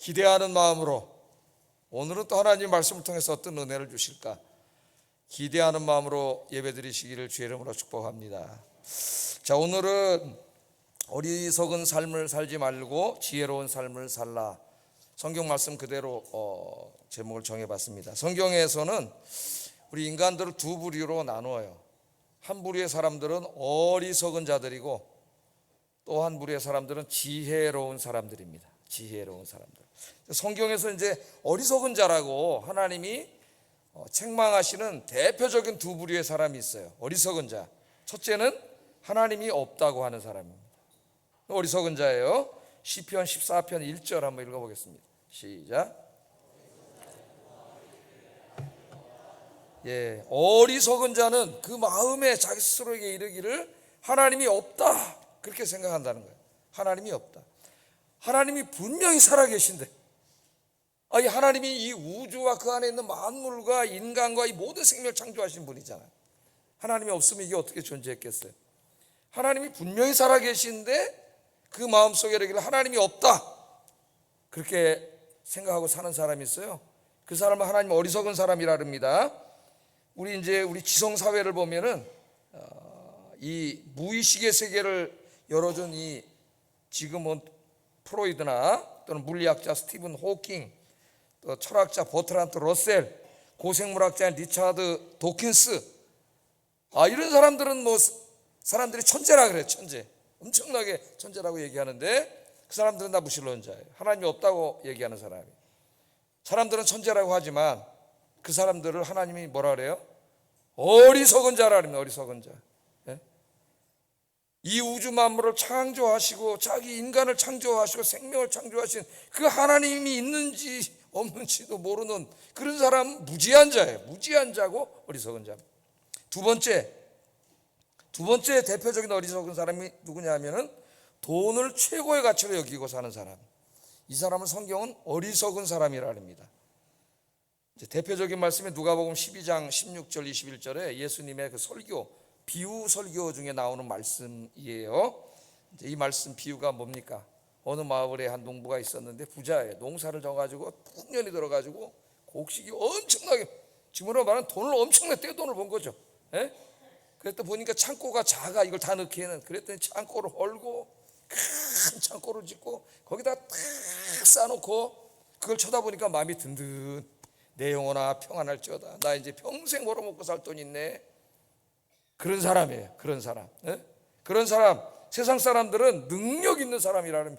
기대하는 마음으로 오늘은 또 하나님 말씀을 통해서 어떤 은혜를 주실까 기대하는 마음으로 예배드리시기를 주의 이름으로 축복합니다. 자, 오늘은 어리석은 삶을 살지 말고 지혜로운 삶을 살라, 성경 말씀 그대로 제목을 정해봤습니다. 성경에서는 우리 인간들을 두 부류로 나누어요. 한 부류의 사람들은 어리석은 자들이고 또 한 부류의 사람들은 지혜로운 사람들입니다. 지혜로운 사람들. 성경에서 이제 어리석은 자라고 하나님이 책망하시는 대표적인 두 부류의 사람이 있어요. 어리석은 자. 첫째는 하나님이 없다고 하는 사람입니다. 어리석은 자예요. 시편 14편 1절 한번 읽어보겠습니다. 시작. 어리석은 자는 그 마음에 자기 스스로에게 이르기를 하나님이 없다, 그렇게 생각한다는 거예요. 하나님이 없다. 하나님이 분명히 살아계신데, 하나님이 이 우주와 그 안에 있는 만물과 인간과 이 모든 생명을 창조하신 분이잖아요. 하나님이 없으면 이게 어떻게 존재했겠어요? 하나님이 분명히 살아계신데 그 마음속에 이르기를 하나님이 없다, 그렇게 생각하고 사는 사람이 있어요. 그 사람은 하나님 어리석은 사람이라 합니다. 우리 지성사회를 보면은 이 무의식의 세계를 열어준 이 지금은 프로이드나 또는 물리학자 스티븐 호킹, 또 철학자 버트란트 러셀, 고생물학자 리차드 도킨스, 이런 사람들은 사람들이 천재라 그래요. 천재, 엄청나게 천재라고 얘기하는데 그 사람들은 다 무신론자예요. 하나님이 없다고 얘기하는 사람이에요. 사람들은 천재라고 하지만 그 사람들을 하나님이 뭐라 그래요? 어리석은 자라 그럽니다. 어리석은 자. 이 우주 만물을 창조하시고 자기 인간을 창조하시고 생명을 창조하신 그 하나님이 있는지 없는지도 모르는 그런 사람은 무지한 자예요. 무지한 자고 어리석은 자입니다. 두 번째 대표적인 어리석은 사람이 누구냐 하면은 돈을 최고의 가치로 여기고 사는 사람. 이 사람은 성경은 어리석은 사람이라 합니다. 대표적인 말씀이 누가복음 12장 16절 21절에 예수님의 그 설교, 비유 설교 중에 나오는 말씀이에요. 이 말씀 비유가 뭡니까? 어느 마을에 한 농부가 있었는데 부자예요. 농사를 져가지고 풍년이 들어가지고 곡식이 엄청나게, 지금으로 말하면 돈을 엄청나게 떼돈을 번 거죠. 그랬더니 보니까 창고가 작아, 이걸 다 넣기에는. 그랬더니 창고를 헐고 큰 창고를 짓고 거기다 딱 쌓아놓고 그걸 쳐다보니까 마음이 든든. 내 영혼아 평안할지어다. 나 이제 평생 벌어먹고 살 돈 있네. 그런 사람이에요. 그런 사람. 그런 사람. 세상 사람들은 능력 있는 사람이라는,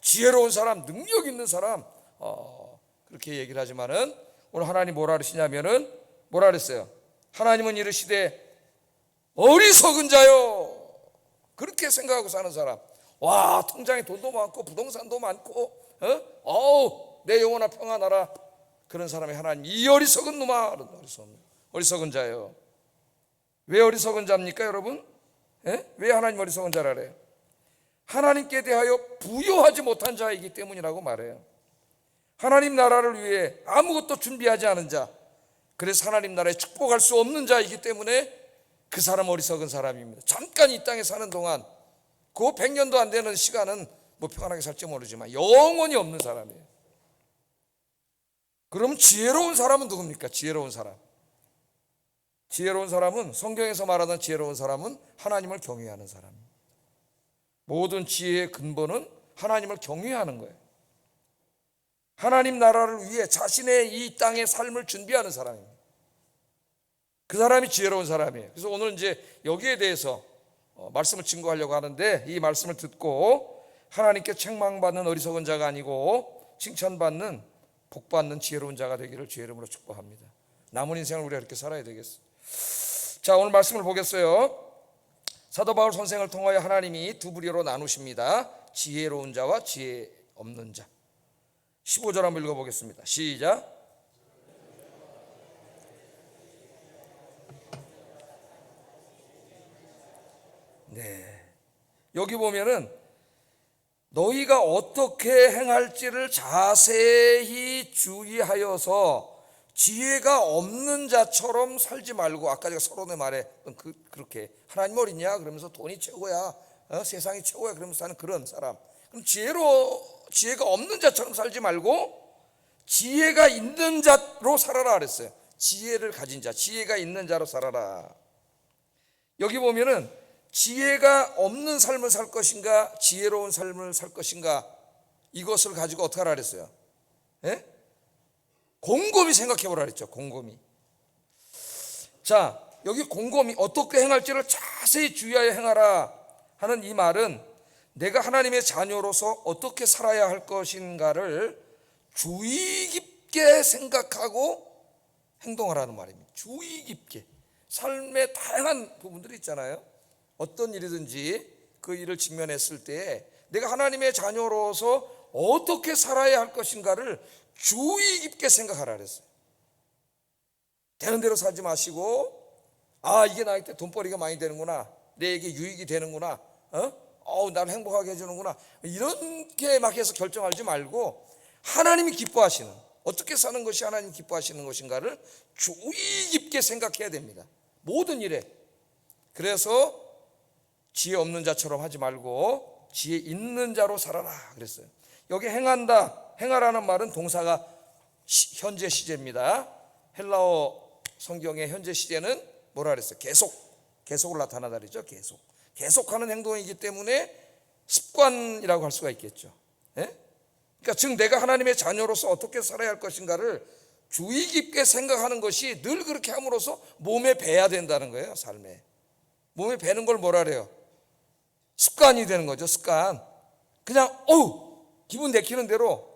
지혜로운 사람, 능력 있는 사람, 그렇게 얘기를 하지만은 오늘 하나님 뭐라 그러시냐면은 뭐라 그랬어요? 하나님은 이르시되 어리석은 자요, 그렇게 생각하고 사는 사람. 와, 통장에 돈도 많고 부동산도 많고 내 영혼아 평안하라. 그런 사람이 하나님, 이 어리석은 놈아, 어리석은 자예요. 왜 어리석은 자입니까, 여러분? 왜 하나님 어리석은 자라 그래요? 하나님께 대하여 부요하지 못한 자이기 때문이라고 말해요. 하나님 나라를 위해 아무것도 준비하지 않은 자, 그래서 하나님 나라에 축복할 수 없는 자이기 때문에 그 사람 어리석은 사람입니다. 잠깐 이 땅에 사는 동안, 그 100년도 안 되는 시간은 평안하게 살지 모르지만 영원히 없는 사람이에요. 그럼 지혜로운 사람은 누굽니까? 지혜로운 사람. 지혜로운 사람은, 성경에서 말하는 지혜로운 사람은 하나님을 경외하는 사람입니다. 모든 지혜의 근본은 하나님을 경외하는 거예요. 하나님 나라를 위해 자신의 이 땅의 삶을 준비하는 사람입니다. 그 사람이 지혜로운 사람이에요. 그래서 오늘 이제 여기에 대해서 말씀을 증거하려고 하는데, 이 말씀을 듣고 하나님께 책망받는 어리석은 자가 아니고 칭찬받는, 복받는 지혜로운 자가 되기를 주의 이름으로 축복합니다. 남은 인생을 우리가 이렇게 살아야 되겠어요. 자, 오늘 말씀을 보겠어요. 사도 바울 선생을 통하여 하나님이 두 부류로 나누십니다. 지혜로운 자와 지혜 없는 자. 15절 한번 읽어보겠습니다. 시작. 여기 보면은 너희가 어떻게 행할지를 자세히 주의하여서 지혜가 없는 자처럼 살지 말고, 아까 제가 서론에 말했던 그렇게 하나님 어딨냐 그러면서 돈이 최고야, 세상이 최고야 그러면서 사는 그런 사람. 그럼 지혜가 없는 자처럼 살지 말고 지혜가 있는 자로 살아라 그랬어요. 지혜를 가진 자, 지혜가 있는 자로 살아라. 여기 보면은 지혜가 없는 삶을 살 것인가 지혜로운 삶을 살 것인가, 이것을 가지고 어떻게 하라 그랬어요? 예? 곰곰이 생각해 보라 그랬죠. 곰곰이. 자, 여기 곰곰이 어떻게 행할지를 자세히 주의하여 행하라 하는 이 말은 내가 하나님의 자녀로서 어떻게 살아야 할 것인가를 주의 깊게 생각하고 행동하라는 말입니다. 주의 깊게. 삶의 다양한 부분들이 있잖아요. 어떤 일이든지 그 일을 직면했을 때 내가 하나님의 자녀로서 어떻게 살아야 할 것인가를 주의 깊게 생각하라 그랬어요. 되는 대로 살지 마시고, 이게 나한테 돈벌이가 많이 되는구나, 내게 유익이 되는구나, 나를 행복하게 해주는구나, 이렇게 막 해서 결정하지 말고 하나님이 기뻐하시는, 어떻게 사는 것이 하나님 기뻐하시는 것인가를 주의 깊게 생각해야 됩니다. 모든 일에. 그래서 지혜 없는 자처럼 하지 말고 지혜 있는 자로 살아라 그랬어요. 여기 행한다, 행하라는 말은 동사가 현재 시제입니다. 헬라어 성경의 현재 시제는 뭐라 그랬어요? 계속을 나타나다 그랬죠. 계속하는 행동이기 때문에 습관이라고 할 수가 있겠죠. 예? 그러니까 즉 내가 하나님의 자녀로서 어떻게 살아야 할 것인가를 주의 깊게 생각하는 것이 늘 그렇게 함으로써 몸에 배야 된다는 거예요. 삶에 몸에 배는 걸 뭐라 그래요? 습관이 되는 거죠. 습관. 그냥 기분 내키는 대로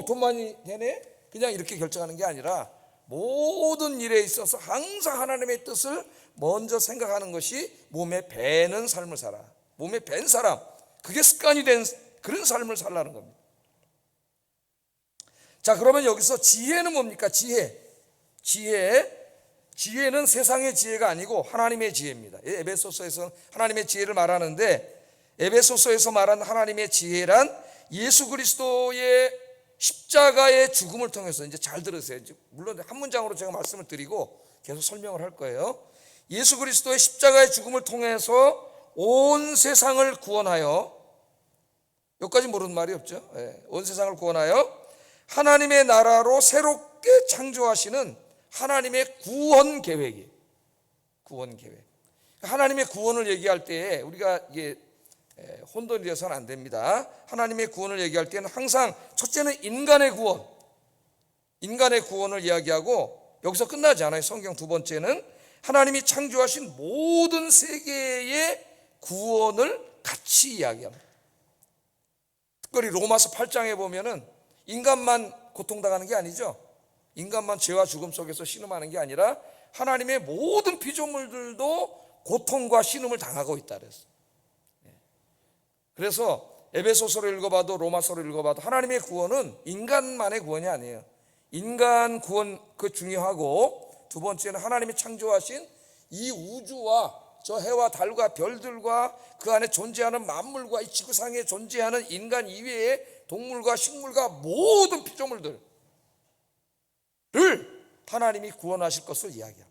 돈 많이 되네, 그냥 이렇게 결정하는 게 아니라 모든 일에 있어서 항상 하나님의 뜻을 먼저 생각하는 것이 몸에 배는 삶을 살아. 몸에 밴 사람, 그게 습관이 된 그런 삶을 살라는 겁니다. 자, 그러면 여기서 지혜는 뭡니까? 지혜는 세상의 지혜가 아니고 하나님의 지혜입니다. 에베소서에서는 하나님의 지혜를 말하는데, 에베소서에서 말한 하나님의 지혜란 예수 그리스도의 십자가의 죽음을 통해서, 이제 잘 들으세요. 물론 한 문장으로 제가 말씀을 드리고 계속 설명을 할 거예요. 예수 그리스도의 십자가의 죽음을 통해서 온 세상을 구원하여, 여기까지 모르는 말이 없죠. 온 세상을 구원하여 하나님의 나라로 새롭게 창조하시는 하나님의 구원 계획이에요. 구원 계획. 하나님의 구원을 얘기할 때 우리가 이게 혼돈이 되어서는 안 됩니다. 하나님의 구원을 얘기할 때는 항상 첫째는 인간의 구원을 이야기하고 여기서 끝나지 않아요. 성경 두 번째는 하나님이 창조하신 모든 세계의 구원을 같이 이야기합니다. 특별히 로마서 8장에 보면은 인간만 고통당하는 게 아니죠. 인간만 죄와 죽음 속에서 신음하는 게 아니라 하나님의 모든 피조물들도 고통과 신음을 당하고 있다 그랬어요. 그래서 에베소서를 읽어봐도 로마서를 읽어봐도 하나님의 구원은 인간만의 구원이 아니에요. 인간 구원 그 중요하고, 두 번째는 하나님이 창조하신 이 우주와 저 해와 달과 별들과 그 안에 존재하는 만물과 이 지구상에 존재하는 인간 이외의 동물과 식물과 모든 피조물들을 하나님이 구원하실 것을 이야기합니다.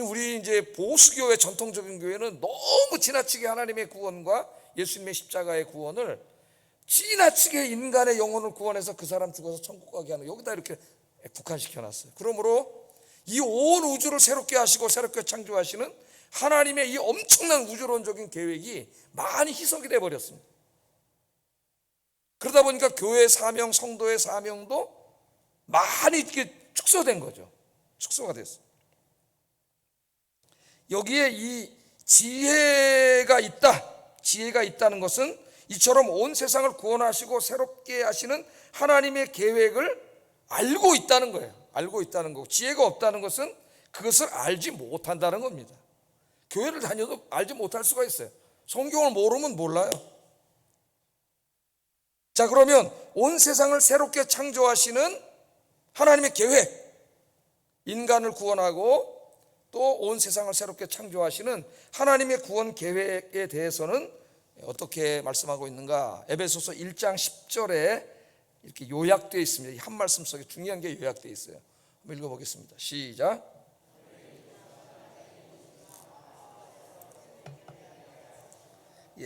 우리 이제 보수교회, 전통적인 교회는 너무 지나치게 하나님의 구원과 예수님의 십자가의 구원을 지나치게 인간의 영혼을 구원해서 그 사람 죽어서 천국 가게 하는, 여기다 이렇게 국한시켜 놨어요. 그러므로 이 온 우주를 새롭게 하시고 새롭게 창조하시는 하나님의 이 엄청난 우주론적인 계획이 많이 희석이 돼 버렸습니다. 그러다 보니까 교회의 사명, 성도의 사명도 많이 이렇게 축소된 거죠. 축소가 됐어요. 여기에 이 지혜가 있다는 것은 이처럼 온 세상을 구원하시고 새롭게 하시는 하나님의 계획을 알고 있다는 거예요. 알고 있다는 거고, 지혜가 없다는 것은 그것을 알지 못한다는 겁니다. 교회를 다녀도 알지 못할 수가 있어요. 성경을 모르면 몰라요. 자, 그러면 온 세상을 새롭게 창조하시는 하나님의 계획, 인간을 구원하고 또 온 세상을 새롭게 창조하시는 하나님의 구원 계획에 대해서는 어떻게 말씀하고 있는가? 에베소서 1장 10절에 이렇게 요약되어 있습니다. 한 말씀 속에 중요한 게 요약되어 있어요. 한번 읽어보겠습니다. 시작.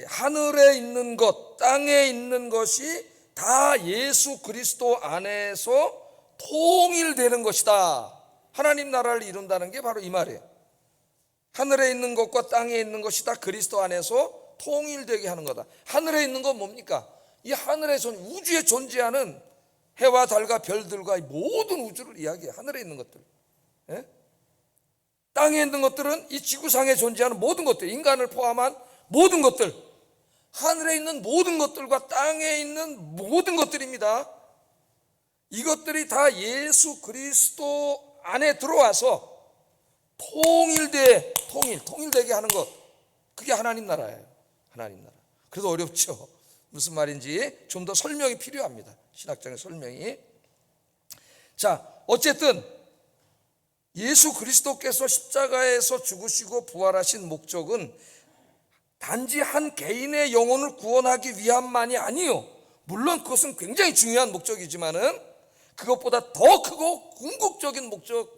하늘에 있는 것, 땅에 있는 것이 다 예수 그리스도 안에서 통일되는 것이다. 하나님 나라를 이룬다는 게 바로 이 말이에요. 하늘에 있는 것과 땅에 있는 것이 다 그리스도 안에서 통일되게 하는 거다. 하늘에 있는 건 뭡니까? 이 하늘에 우주에 존재하는 해와 달과 별들과 모든 우주를 이야기해요. 하늘에 있는 것들. 예? 땅에 있는 것들은 이 지구상에 존재하는 모든 것들, 인간을 포함한 모든 것들, 하늘에 있는 모든 것들과 땅에 있는 모든 것들입니다. 이것들이 다 예수 그리스도 안에 들어와서 통일되게 하는 것, 그게 하나님 나라예요. 하나님 나라. 그래도 어렵죠. 무슨 말인지 좀 더 설명이 필요합니다. 신학적인 설명이. 자, 어쨌든 예수 그리스도께서 십자가에서 죽으시고 부활하신 목적은 단지 한 개인의 영혼을 구원하기 위함만이 아니요, 물론 그것은 굉장히 중요한 목적이지만은 그것보다 더 크고 궁극적인 목적,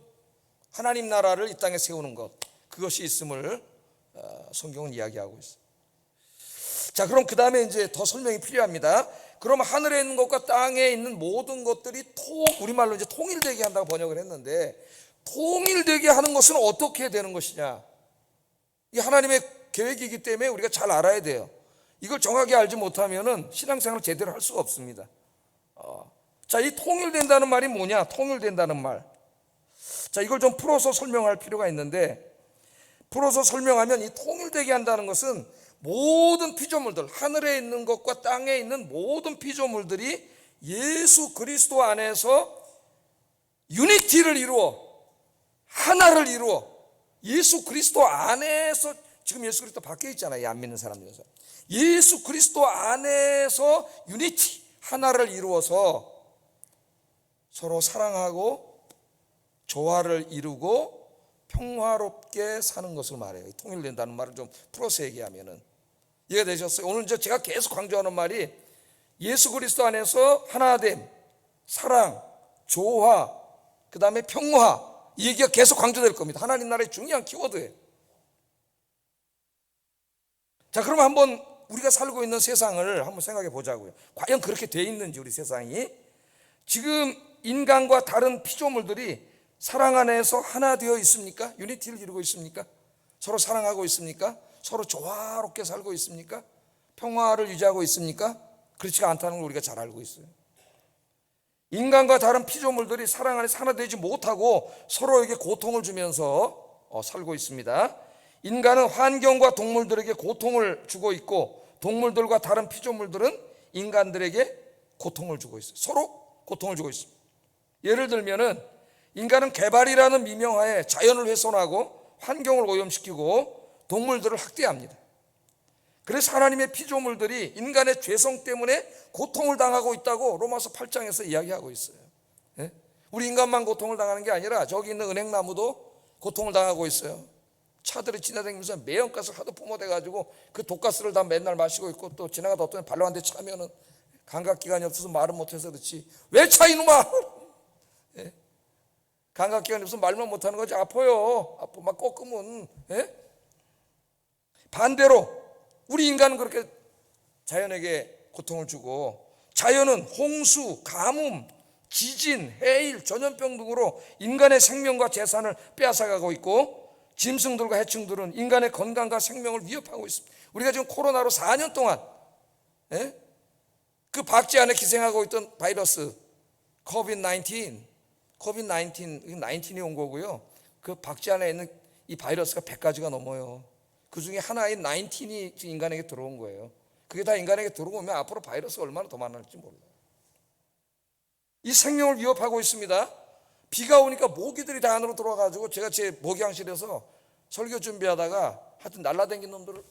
하나님 나라를 이 땅에 세우는 것, 그것이 있음을 성경은 이야기하고 있어요. 자, 그럼 그 다음에 이제 더 설명이 필요합니다. 그럼 하늘에 있는 것과 땅에 있는 모든 것들이 우리말로 이제 통일되게 한다고 번역을 했는데, 통일되게 하는 것은 어떻게 되는 것이냐? 이게 하나님의 계획이기 때문에 우리가 잘 알아야 돼요. 이걸 정확히 알지 못하면은 신앙생활을 제대로 할 수가 없습니다. 자, 이 통일된다는 말이 뭐냐? 통일된다는 말. 자, 이걸 좀 풀어서 설명할 필요가 있는데, 풀어서 설명하면 이 통일되게 한다는 것은 모든 피조물들, 하늘에 있는 것과 땅에 있는 모든 피조물들이 예수 그리스도 안에서 유니티를 이루어, 하나를 이루어, 예수 그리스도 안에서, 지금 예수 그리스도 밖에 있잖아요. 안 믿는 사람들에서. 예수 그리스도 안에서 유니티, 하나를 이루어서 서로 사랑하고 조화를 이루고 평화롭게 사는 것을 말해요. 통일된다는 말을 좀 풀어서 얘기하면은 이해되셨어요? 오늘 제가 계속 강조하는 말이 예수 그리스도 안에서 하나됨, 사랑, 조화, 그 다음에 평화, 이 얘기가 계속 강조될 겁니다. 하나님 나라의 중요한 키워드예요. 자, 그럼 한번 우리가 살고 있는 세상을 한번 생각해 보자고요. 과연 그렇게 돼 있는지, 우리 세상이. 지금 인간과 다른 피조물들이 사랑 안에서 하나 되어 있습니까? 유니티를 이루고 있습니까? 서로 사랑하고 있습니까? 서로 조화롭게 살고 있습니까? 평화를 유지하고 있습니까? 그렇지가 않다는 걸 우리가 잘 알고 있어요. 인간과 다른 피조물들이 사랑 안에서 하나 되지 못하고 서로에게 고통을 주면서 살고 있습니다. 인간은 환경과 동물들에게 고통을 주고 있고, 동물들과 다른 피조물들은 인간들에게 고통을 주고 있어요. 서로 고통을 주고 있습니다. 예를 들면은 인간은 개발이라는 미명하에 자연을 훼손하고 환경을 오염시키고 동물들을 학대합니다. 그래서 하나님의 피조물들이 인간의 죄성 때문에 고통을 당하고 있다고 로마서 8장에서 이야기하고 있어요. 예? 우리 인간만 고통을 당하는 게 아니라 저기 있는 은행나무도 고통을 당하고 있어요. 차들이 지나다니면서 매연가스를 하도 뿜어대가지고 그 독가스를 다 맨날 마시고 있고, 또 지나가다 어떤 발로 한 대 차면은 감각기관이 없어서 말은 못해서 그렇지, 왜 차 이놈아! 예? 감각기관이 없어서 말만 못하는 거지. 아파요. 아파 막 꺾으면. 예? 반대로 우리 인간은 그렇게 자연에게 고통을 주고, 자연은 홍수, 가뭄, 지진, 해일, 전염병 등으로 인간의 생명과 재산을 빼앗아가고 있고, 짐승들과 해충들은 인간의 건강과 생명을 위협하고 있습니다. 우리가 지금 코로나로 4년 동안 그 박쥐 안에 기생하고 있던 바이러스 COVID-19, 19이 온 거고요. 그 박쥐 안에 있는 이 바이러스가 100가지가 넘어요. 그 중에 하나인 19이 인간에게 들어온 거예요. 그게 다 인간에게 들어오면 앞으로 바이러스가 얼마나 더 많을지 몰라요. 이 생명을 위협하고 있습니다. 비가 오니까 모기들이 다 안으로 들어와가지고, 제가 제 목양실에서 설교 준비하다가 하여튼 날라다니는 놈들을,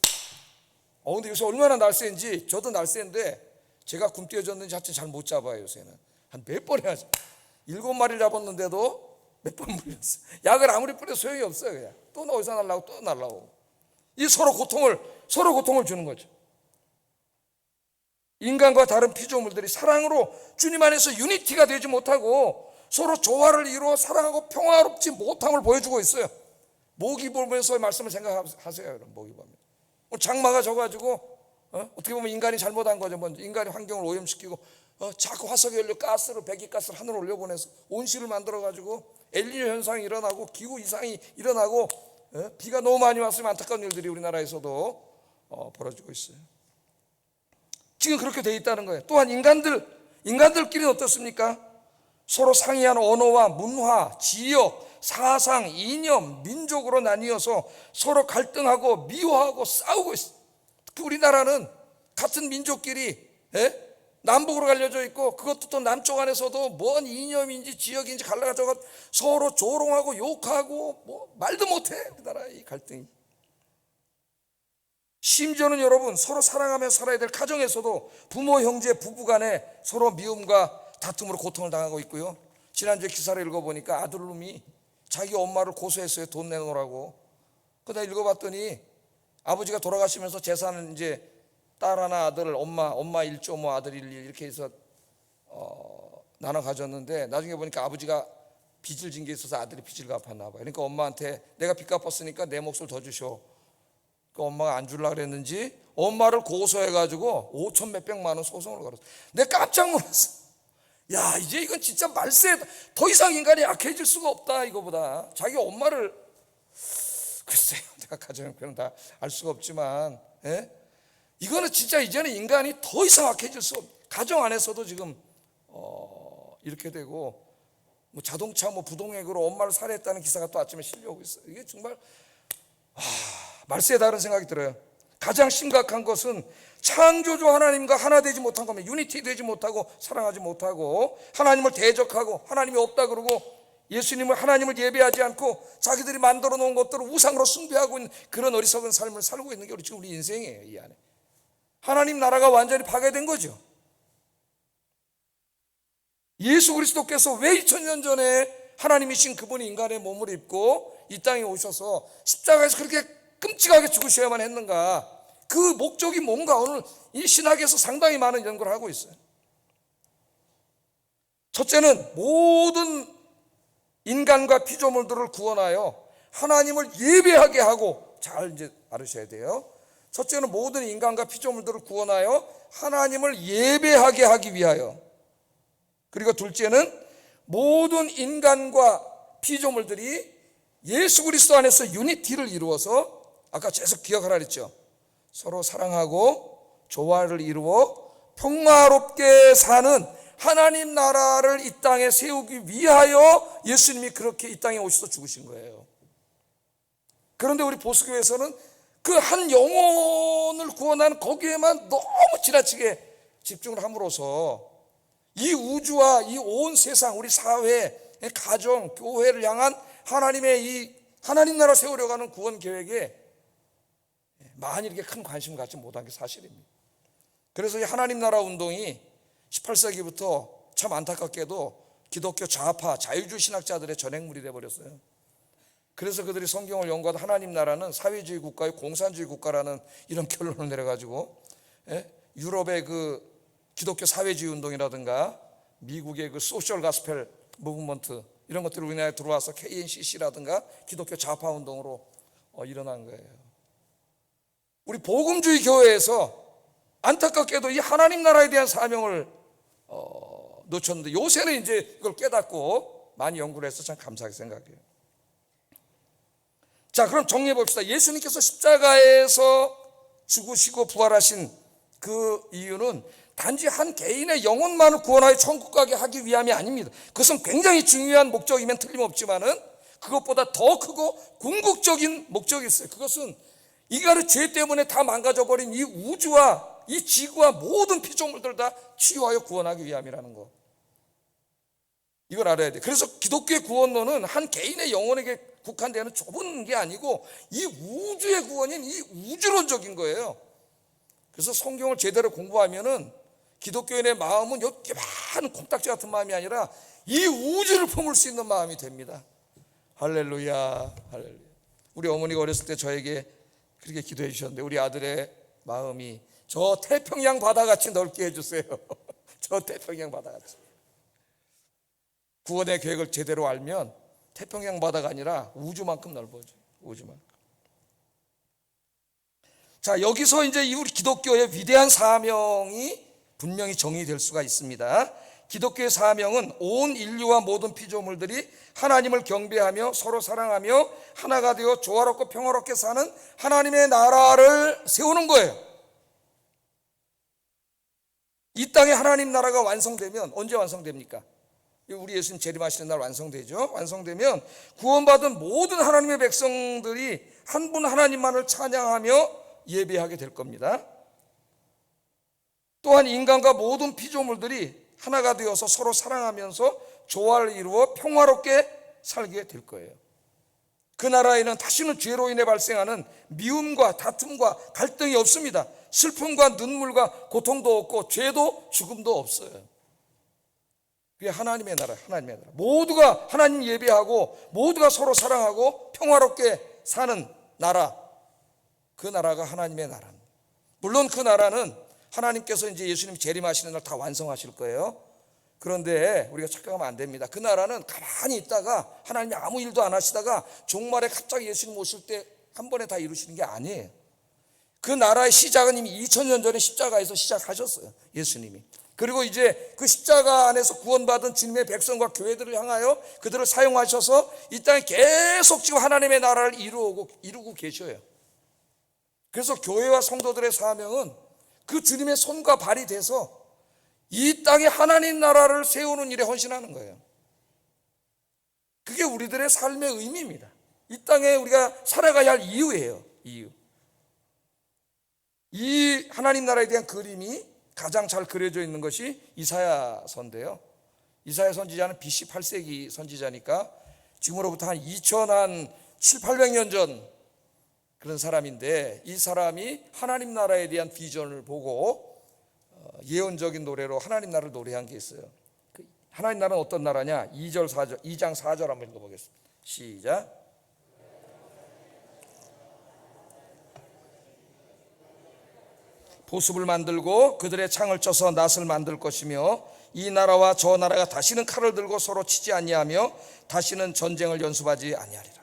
근데 요새 얼마나 날쌘지, 저도 날쌘데 제가 굶뜨여졌는지 하여튼 잘 못 잡아요. 요새는 한 몇 번 해야지. 7마리를 잡았는데도 몇 번 물렸어. 약을 아무리 뿌려도 소용이 없어요. 그냥 또 어디서 날라오고 또 날라오고. 이 서로 고통을 주는 거죠. 인간과 다른 피조물들이 사랑으로 주님 안에서 유니티가 되지 못하고 서로 조화를 이루어 사랑하고 평화롭지 못함을 보여주고 있어요. 모기 보면서 말씀을 생각하세요. 여러분, 모기 보면 장마가 져가지고 어떻게 보면 인간이 잘못한 거죠. 먼저 인간이 환경을 오염시키고 자꾸 화석연료 가스로 배기가스를 하늘로 올려보내서 온실을 만들어가지고 엘니뇨 현상이 일어나고 기후 이상이 일어나고 비가 너무 많이 왔으면 안타까운 일들이 우리나라에서도 벌어지고 있어요. 지금 그렇게 돼 있다는 거예요. 또한 인간들끼리는 어떻습니까? 서로 상이한 언어와 문화, 지역, 사상, 이념, 민족으로 나뉘어서 서로 갈등하고 미워하고 싸우고 있어요. 특히 우리나라는 같은 민족끼리 남북으로 갈려져 있고, 그것도 또 남쪽 안에서도 뭔 이념인지 지역인지 갈라가지고 서로 조롱하고 욕하고 뭐 말도 못해. 우리나라 이 갈등이. 심지어는 여러분, 서로 사랑하며 살아야 될 가정에서도 부모, 형제, 부부 간에 서로 미움과 다툼으로 고통을 당하고 있고요. 지난주에 기사를 읽어보니까 아들놈이 자기 엄마를 고소했어요. 돈 내놓으라고. 그러다 읽어봤더니 아버지가 돌아가시면서 재산은 이제 딸 하나, 아들, 엄마 1.5, 아들 1 이렇게 해서 나눠 가졌는데, 나중에 보니까 아버지가 빚을 진 게 있어서 아들이 빚을 갚았나 봐요. 그러니까 엄마한테 내가 빚 갚았으니까 내 몫을 더 주셔. 그 엄마가 안 주려고 그랬는지 엄마를 고소해가지고 5천 몇백만 원 소송을 걸었어. 내가 깜짝 놀랐어. 야, 이제 이건 진짜 말세, 더 이상 인간이 약해질 수가 없다. 이거보다 자기 엄마를, 글쎄요, 내가 가정형편은 다 알 수가 없지만 이거는 진짜 이제는 인간이 더 이상 약해질 수 없. 가정 안에서도 지금 이렇게 되고, 뭐 자동차 부동액으로 엄마를 살해했다는 기사가 또 아침에 실려오고 있어요. 이게 정말 말세다라는 생각이 들어요. 가장 심각한 것은 창조주 하나님과 하나 되지 못한 겁니다. 유니티 되지 못하고 사랑하지 못하고 하나님을 대적하고 하나님이 없다 그러고 예수님을, 하나님을 예배하지 않고 자기들이 만들어 놓은 것들을 우상으로 숭배하고 있는 그런 어리석은 삶을 살고 있는 게 지금 우리 인생이에요. 이 안에 하나님 나라가 완전히 파괴된 거죠. 예수 그리스도께서 왜 2000년 전에 하나님이신 그분이 인간의 몸을 입고 이 땅에 오셔서 십자가에서 그렇게 끔찍하게 죽으셔야만 했는가? 그 목적이 뭔가 오늘 이 신학에서 상당히 많은 연구를 하고 있어요. 첫째는 모든 인간과 피조물들을 구원하여 하나님을 예배하게 하고, 잘 이제 알으셔야 돼요. 첫째는 모든 인간과 피조물들을 구원하여 하나님을 예배하게 하기 위하여, 그리고 둘째는 모든 인간과 피조물들이 예수 그리스도 안에서 유니티를 이루어서, 아까 계속 기억하라 그랬죠. 서로 사랑하고 조화를 이루어 평화롭게 사는 하나님 나라를 이 땅에 세우기 위하여 예수님이 그렇게 이 땅에 오셔서 죽으신 거예요. 그런데 우리 보수교회에서는 그 한 영혼을 구원하는 거기에만 너무 지나치게 집중을 함으로써 이 우주와 이 온 세상, 우리 사회, 가정, 교회를 향한 하나님의 이 하나님 나라 세우려고 하는 구원 계획에 많이 이렇게 큰 관심을 갖지 못한 게 사실입니다. 그래서 이 하나님 나라 운동이 18세기부터 참 안타깝게도 기독교 좌파 자유주의 신학자들의 전횡물이 되어버렸어요. 그래서 그들이 성경을 연구하다 하나님 나라는 사회주의 국가의 공산주의 국가라는 이런 결론을 내려가지고 유럽의 그 기독교 사회주의 운동이라든가 미국의 그 소셜 가스펠 무브먼트 이런 것들이 우리나라에 들어와서 KNCC라든가 기독교 좌파 운동으로 일어난 거예요. 우리 복음주의 교회에서 안타깝게도 이 하나님 나라에 대한 사명을 놓쳤는데, 요새는 이제 이걸 깨닫고 많이 연구를 해서 참 감사하게 생각해요. 자, 그럼 정리해 봅시다. 예수님께서 십자가에서 죽으시고 부활하신 그 이유는 단지 한 개인의 영혼만을 구원하여 천국 가게 하기 위함이 아닙니다. 그것은 굉장히 중요한 목적이면 틀림없지만은 그것보다 더 크고 궁극적인 목적이 있어요. 그것은 인간의 죄 때문에 다 망가져버린 이 우주와 이 지구와 모든 피조물들을 다 치유하여 구원하기 위함이라는 거, 이걸 알아야 돼요. 그래서 기독교의 구원론은 한 개인의 영혼에게 국한되는 좁은 게 아니고 이 우주의 구원인 이 우주론적인 거예요. 그래서 성경을 제대로 공부하면은 기독교인의 마음은 요만한 콩딱지 같은 마음이 아니라 이 우주를 품을 수 있는 마음이 됩니다. 할렐루야, 할렐루야. 우리 어머니가 어렸을 때 저에게 그렇게 기도해 주셨는데, 우리 아들의 마음이 저 태평양 바다같이 넓게 해주세요. 저 태평양 바다같이. 구원의 계획을 제대로 알면 태평양 바다가 아니라 우주만큼 넓어져요. 우주만큼. 자, 여기서 이제 우리 기독교의 위대한 사명이 분명히 정의될 수가 있습니다. 기독교의 사명은 온 인류와 모든 피조물들이 하나님을 경배하며 서로 사랑하며 하나가 되어 조화롭고 평화롭게 사는 하나님의 나라를 세우는 거예요. 이 땅에 하나님 나라가 완성되면 언제 완성됩니까? 우리 예수님 재림하시는 날 완성되죠. 완성되면 구원받은 모든 하나님의 백성들이 한 분 하나님만을 찬양하며 예배하게 될 겁니다. 또한 인간과 모든 피조물들이 하나가 되어서 서로 사랑하면서 조화를 이루어 평화롭게 살게 될 거예요. 그 나라에는 다시는 죄로 인해 발생하는 미움과 다툼과 갈등이 없습니다. 슬픔과 눈물과 고통도 없고 죄도 죽음도 없어요. 그게 하나님의 나라, 하나님의 나라. 모두가 하나님 예배하고 모두가 서로 사랑하고 평화롭게 사는 나라, 그 나라가 하나님의 나라입니다. 물론 그 나라는 하나님께서 이제 예수님 재림하시는 날 다 완성하실 거예요. 그런데 우리가 착각하면 안 됩니다. 그 나라는 가만히 있다가 하나님이 아무 일도 안 하시다가 종말에 갑자기 예수님 오실 때 한 번에 다 이루시는 게 아니에요. 그 나라의 시작은 이미 2000년 전에 십자가에서 시작하셨어요, 예수님이. 그리고 이제 그 십자가 안에서 구원받은 주님의 백성과 교회들을 향하여 그들을 사용하셔서 이 땅에 계속 지금 하나님의 나라를 이루고 계셔요. 그래서 교회와 성도들의 사명은 그 주님의 손과 발이 돼서 이 땅에 하나님 나라를 세우는 일에 헌신하는 거예요. 그게 우리들의 삶의 의미입니다. 이 땅에 우리가 살아가야 할 이유예요. 이유. 이 하나님 나라에 대한 그림이 가장 잘 그려져 있는 것이 이사야서인데요. 이사야 선지자는 BC 8세기 선지자니까 지금으로부터 한 700년 전 그런 사람인데, 이 사람이 하나님 나라에 대한 비전을 보고 예언적인 노래로 하나님 나라를 노래한 게 있어요. 하나님 나라는 어떤 나라냐? 2장 4절 한번 읽어보겠습니다. 시작. 보습을 만들고 그들의 창을 쳐서 낫을 만들 것이며 이 나라와 저 나라가 다시는 칼을 들고 서로 치지 아니하며 다시는 전쟁을 연습하지 아니하리라.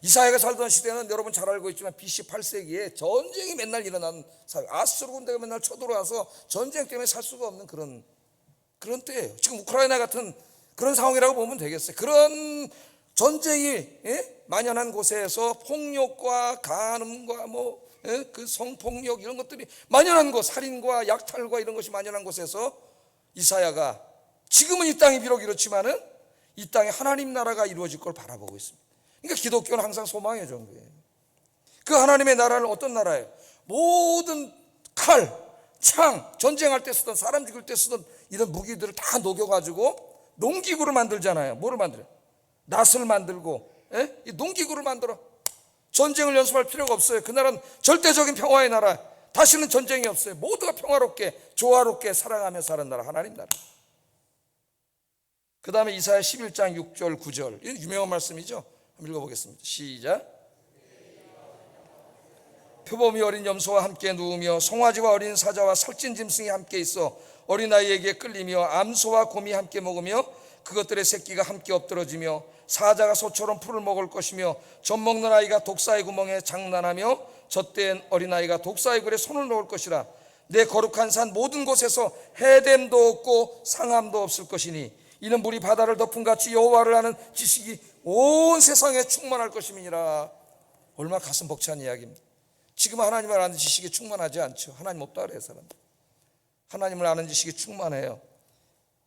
이사야가 살던 시대는 여러분 잘 알고 있지만 BC 8세기에 전쟁이 맨날 일어나는 사회, 아수르 군대가 맨날 쳐들어와서 전쟁 때문에 살 수가 없는 그런 때예요. 지금 우크라이나 같은 그런 상황이라고 보면 되겠어요. 그런 전쟁이 만연한 곳에서 폭력과 간음과 그 성폭력 이런 것들이 만연한 곳, 살인과 약탈과 이런 것이 만연한 곳에서 이사야가 지금은 이 땅이 비록 이렇지만은 이 땅에 하나님 나라가 이루어질 걸 바라보고 있습니다. 그러니까 기독교는 항상 소망의 종교예요. 그 하나님의 나라는 어떤 나라예요? 모든 칼, 창, 전쟁할 때 쓰던, 사람 죽일 때 쓰던 이런 무기들을 다 녹여가지고 농기구를 만들잖아요. 뭐를 만들어요? 낫을 만들고, 이 농기구를 만들어. 전쟁을 연습할 필요가 없어요. 그 나라는 절대적인 평화의 나라. 다시는 전쟁이 없어요. 모두가 평화롭게 조화롭게 살아가며 사는 나라, 하나님 나라. 그 다음에 이사야 11장 6절 9절, 이건 유명한 말씀이죠. 한번 읽어보겠습니다. 시작. 표범이 어린 염소와 함께 누우며 송아지와 어린 사자와 살찐 짐승이 함께 있어 어린아이에게 끌리며 암소와 곰이 함께 먹으며 그것들의 새끼가 함께 엎드러지며 사자가 소처럼 풀을 먹을 것이며 젖 먹는 아이가 독사의 구멍에 장난하며 젖된 어린아이가 독사의 굴에 손을 놓을 것이라. 내 거룩한 산 모든 곳에서 해됨도 없고 상함도 없을 것이니 이는 물이 바다를 덮은 같이 여호와를 아는 지식이 온 세상에 충만할 것임이니라. 얼마나 가슴 벅찬 이야기입니다. 지금 하나님을 아는 지식이 충만하지 않죠. 하나님 없다 그래요, 사람. 하나님을 아는 지식이 충만해요.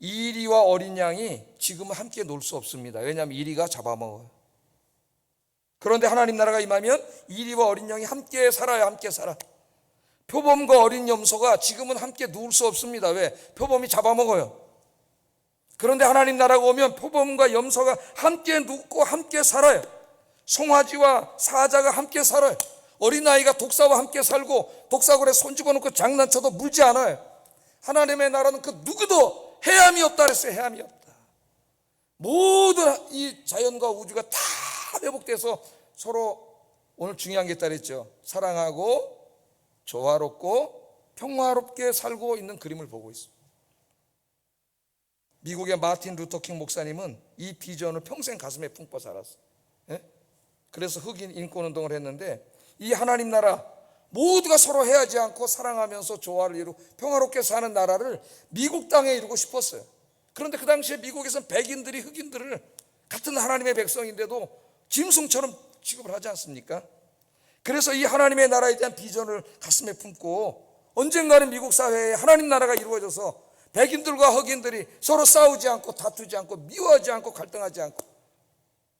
이리와 어린 양이 지금은 함께 놀 수 없습니다. 왜냐하면 이리가 잡아먹어요. 그런데 하나님 나라가 임하면 이리와 어린 양이 함께 살아요. 함께 살아. 표범과 어린 염소가 지금은 함께 누울 수 없습니다. 왜? 표범이 잡아먹어요. 그런데 하나님 나라가 오면 표범과 염소가 함께 눕고 함께 살아요. 송아지와 사자가 함께 살아요. 어린아이가 독사와 함께 살고 독사굴에 손 집어넣고 장난쳐도 물지 않아요. 하나님의 나라는 그 누구도 해함이 없다 그랬어요. 해함이 없다. 모든 이 자연과 우주가 다 회복돼서 서로 오늘 중요한 게 있다 그랬죠. 사랑하고 조화롭고 평화롭게 살고 있는 그림을 보고 있습니다. 미국의 마틴 루터킹 목사님은 이 비전을 평생 가슴에 품고 살았어요. 그래서 흑인 인권운동을 했는데 이 하나님 나라, 모두가 서로 해하지 않고 사랑하면서 조화를 이루고 평화롭게 사는 나라를 미국 땅에 이루고 싶었어요. 그런데 그 당시에 미국에서는 백인들이 흑인들을 같은 하나님의 백성인데도 짐승처럼 취급을 하지 않습니까? 그래서 이 하나님의 나라에 대한 비전을 가슴에 품고 언젠가는 미국 사회에 하나님 나라가 이루어져서 백인들과 흑인들이 서로 싸우지 않고 다투지 않고 미워하지 않고 갈등하지 않고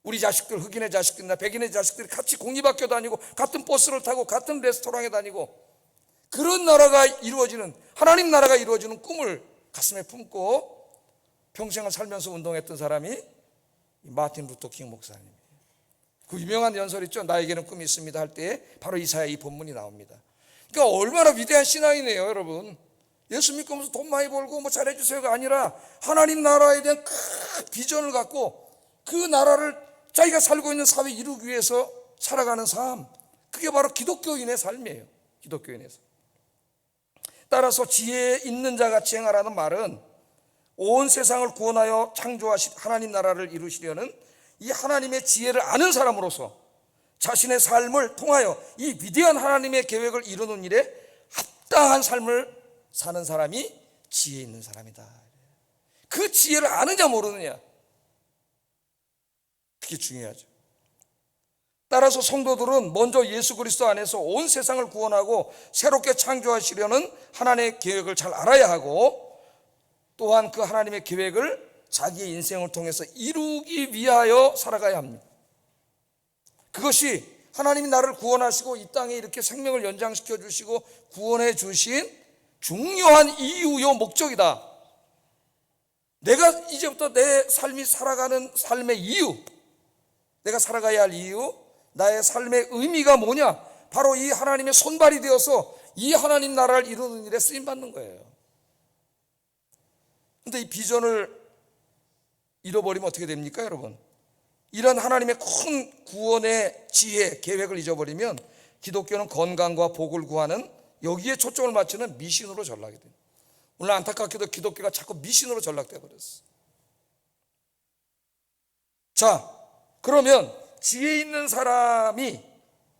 우리 자식들, 흑인의 자식들이나 백인의 자식들이 같이 공립학교 다니고 같은 버스를 타고 같은 레스토랑에 다니고 그런 나라가 이루어지는, 하나님 나라가 이루어지는 꿈을 가슴에 품고 평생을 살면서 운동했던 사람이 마틴 루터 킹 목사님이에요. 그 유명한 연설 있죠. 나에게는 꿈이 있습니다 할 때 바로 이사야 이 본문이 나옵니다. 그러니까 얼마나 위대한 신앙이네요, 여러분. 예수 믿고 무슨 돈 많이 벌고 뭐 잘해주세요가 아니라 하나님 나라에 대한 큰 비전을 갖고 그 나라를 자기가 살고 있는 사회 이루기 위해서 살아가는 삶, 그게 바로 기독교인의 삶이에요. 기독교인의 삶. 따라서 지혜 있는 자같이 행하라는 말은 온 세상을 구원하여 창조하신 하나님 나라를 이루시려는 이 하나님의 지혜를 아는 사람으로서 자신의 삶을 통하여 이 위대한 하나님의 계획을 이루는 일에 합당한 삶을 사는 사람이 지혜 있는 사람이다. 그 지혜를 아느냐 모르느냐, 그게 중요하죠. 따라서 성도들은 먼저 예수 그리스도 안에서 온 세상을 구원하고 새롭게 창조하시려는 하나님의 계획을 잘 알아야 하고 또한 그 하나님의 계획을 자기의 인생을 통해서 이루기 위하여 살아가야 합니다. 그것이 하나님이 나를 구원하시고 이 땅에 이렇게 생명을 연장시켜 주시고 구원해 주신 중요한 이유요 목적이다. 내가 이제부터 내 삶이 살아가는 삶의 이유, 내가 살아가야 할 이유, 나의 삶의 의미가 뭐냐? 바로 이 하나님의 손발이 되어서 이 하나님 나라를 이루는 일에 쓰임받는 거예요. 그런데 이 비전을 잃어버리면 어떻게 됩니까, 여러분? 이런 하나님의 큰 구원의 지혜, 계획을 잊어버리면 기독교는 건강과 복을 구하는 여기에 초점을 맞추는 미신으로 전락이 돼요. 오늘 안타깝게도 기독교가 자꾸 미신으로 전락돼 버렸어요. 자, 그러면 지혜 있는 사람이,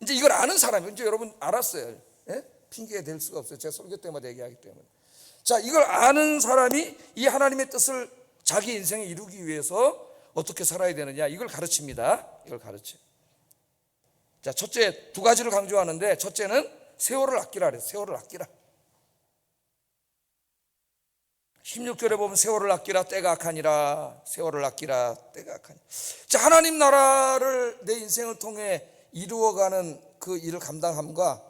이제 이걸 아는 사람이, 이제 여러분 알았어요. 예? 핑계 댈 수가 없어요. 제가 설교 때마다 얘기하기 때문에. 자, 이걸 아는 사람이 이 하나님의 뜻을 자기 인생에 이루기 위해서 어떻게 살아야 되느냐, 이걸 가르칩니다. 이걸 가르쳐. 자, 첫째, 두 가지를 강조하는데, 첫째는 세월을 아끼라 그래요. 세월을 아끼라. 16절에 보면 세월을 아끼라 때가 악하니라. 세월을 아끼라 때가 악하니라. 자, 하나님 나라를 내 인생을 통해 이루어가는 그 일을 감당함과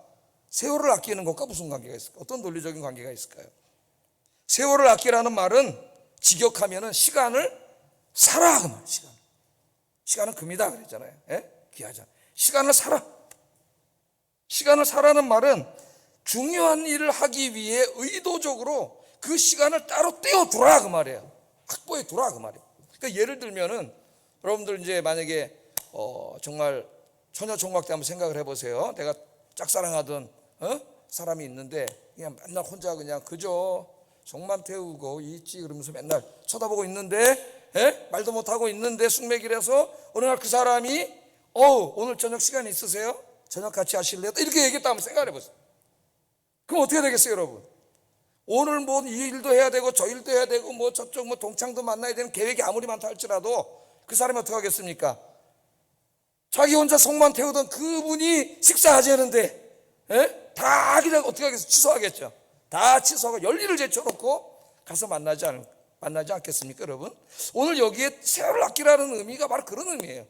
세월을 아끼는 것과 무슨 관계가 있을까? 어떤 논리적인 관계가 있을까요? 세월을 아끼라는 말은 직역하면은 시간을 살아, 그 말. 시간은 금이다 그랬잖아요. 예? 귀하잖아. 시간을 살아. 시간을 사라는 말은 중요한 일을 하기 위해 의도적으로 그 시간을 따로 떼어두라 그 말이에요. 확보해 두라 그 말이에요. 그러니까 예를 들면은 여러분들 이제 만약에 정말 처녀 총각 때 한번 생각을 해보세요. 내가 짝사랑하던 사람이 있는데 그냥 맨날 혼자 그냥 그저 속만 태우고 있지 그러면서 맨날 쳐다보고 있는데, 말도 못하고 있는데 숙맥이라서 어느 날 그 사람이 오늘 저녁 시간 있으세요? 저녁 같이 하실래요? 이렇게 얘기했다 한번 생각해 보세요. 그럼 어떻게 되겠어요, 여러분? 오늘 뭐 이 일도 해야 되고 저 일도 해야 되고 뭐 저쪽 뭐 동창도 만나야 되는 계획이 아무리 많다 할지라도 그 사람이 어떻게 하겠습니까? 자기 혼자 속만 태우던 그분이 식사하지 않은데 다 그냥 어떻게 하겠어요? 취소하겠죠. 다 취소하고 열일을 제쳐놓고 가서 만나지 않겠습니까, 여러분? 오늘 여기에 세월을 아끼라는 의미가 바로 그런 의미예요.